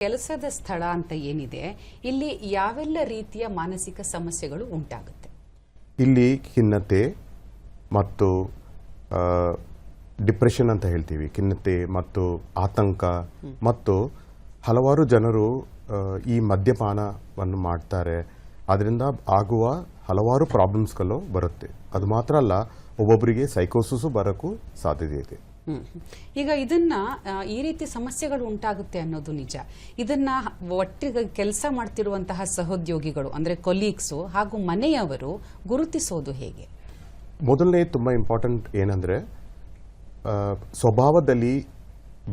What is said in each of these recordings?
ಕೆಲಸದ ಸ್ಥಳ ಅಂತ ಏನಿದೆ ಇಲ್ಲಿ ಯಾವೆಲ್ಲ ರೀತಿಯ ಮಾನಸಿಕ ಸಮಸ್ಯೆಗಳು ಉಂಟಾಗುತ್ತೆ? ಇಲ್ಲಿ ಖಿನ್ನತೆ ಮತ್ತು ಡಿಪ್ರೆಷನ್ ಅಂತ ಹೇಳ್ತೀವಿ. ಖಿನ್ನತೆ ಮತ್ತು ಆತಂಕ ಮತ್ತು ಹಲವಾರು ಜನರು ಈ ಮದ್ಯಪಾನವನ್ನು ಮಾಡ್ತಾರೆ. ಅದರಿಂದ ಆಗುವ ಹಲವಾರು ಪ್ರಾಬ್ಲಮ್ಸ್ಗಳು ಬರುತ್ತೆ. ಅದು ಮಾತ್ರ ಅಲ್ಲ, ಒಬ್ಬೊಬ್ಬರಿಗೆ ಸೈಕೋಸಿಸ್ ಬರೋಕ್ಕೂ ಸಾಧ್ಯತೆ ಇದೆ. ಈಗ ಇದನ್ನ ಈ ರೀತಿ ಸಮಸ್ಯೆಗಳು ಉಂಟಾಗುತ್ತೆ ಅನ್ನೋದು ನಿಜ. ಇದನ್ನ ಒಟ್ಟಿಗೆ ಕೆಲಸ ಮಾಡ್ತಿರುವಂತಹ ಸಹೋದ್ಯೋಗಿಗಳು ಅಂದ್ರೆ ಕೊಲೀಗ್ಸು ಹಾಗೂ ಮನೆಯವರು ಗುರುತಿಸೋದು ಹೇಗೆ? ಮೊದಲನೇ ತುಂಬಾ ಇಂಪಾರ್ಟೆಂಟ್ ಏನಂದ್ರೆ ಸ್ವಭಾವದಲ್ಲಿ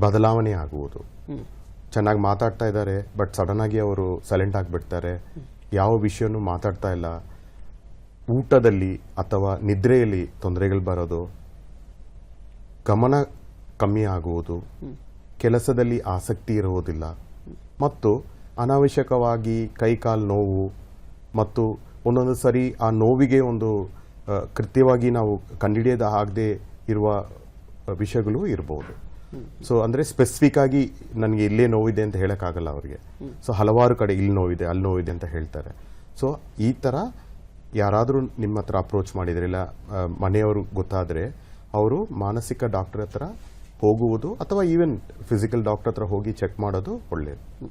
ಬದಲಾವಣೆ ಆಗುವುದು. ಚೆನ್ನಾಗಿ ಮಾತಾಡ್ತಾ ಇದ್ದಾರೆ, ಬಟ್ ಸಡನ್ ಆಗಿ ಅವರು ಸೈಲೆಂಟ್ ಆಗಿಬಿಡ್ತಾರೆ, ಯಾವ ವಿಷಯನೂ ಮಾತಾಡ್ತಾ ಇಲ್ಲ. ಊಟದಲ್ಲಿ ಅಥವಾ ನಿದ್ರೆಯಲ್ಲಿ ತೊಂದರೆಗಳು ಬರೋದು, ಗಮನ ಕಮ್ಮಿ ಆಗುವುದು, ಕೆಲಸದಲ್ಲಿ ಆಸಕ್ತಿ ಇರುವುದಿಲ್ಲ ಮತ್ತು ಅನಾವಶ್ಯಕವಾಗಿ ಕೈಕಾಲು ನೋವು ಮತ್ತು ಒಂದೊಂದು ಸರಿ ಆ ನೋವಿಗೆ ಒಂದು ಕೃತ್ಯವಾಗಿ ನಾವು ಕಂಡುಹಿಡಿಯದ ಆಗದೆ ಇರುವ ವಿಷಯಗಳು ಇರಬಹುದು. ಸೊ ಅಂದರೆ ಸ್ಪೆಸಿಫಿಕ್ ಆಗಿ ನನಗೆ ಇಲ್ಲೇ ನೋವಿದೆ ಅಂತ ಹೇಳೋಕ್ಕಾಗಲ್ಲ ಅವರಿಗೆ. ಸೊ ಹಲವಾರು ಕಡೆ ಇಲ್ಲಿ ನೋವಿದೆ ಅಲ್ಲಿ ನೋವಿದೆ ಅಂತ ಹೇಳ್ತಾರೆ. ಸೊ ಈ ಥರ ಯಾರಾದರೂ ನಿಮ್ಮ ಹತ್ರ ಅಪ್ರೋಚ್ ಮಾಡಿದರೆ ಇಲ್ಲ ಮನೆಯವರು ಗೊತ್ತಾದರೆ ಅವರು ಮಾನಸಿಕ ಡಾಕ್ಟರ್ ಹತ್ರ ಹೋಗುವುದು ಅಥವಾ ಈವನ್ ಫಿಸಿಕಲ್ ಡಾಕ್ಟರ್ ಹತ್ರ ಹೋಗಿ ಚೆಕ್ ಮಾಡೋದು ಒಳ್ಳೆಯದು.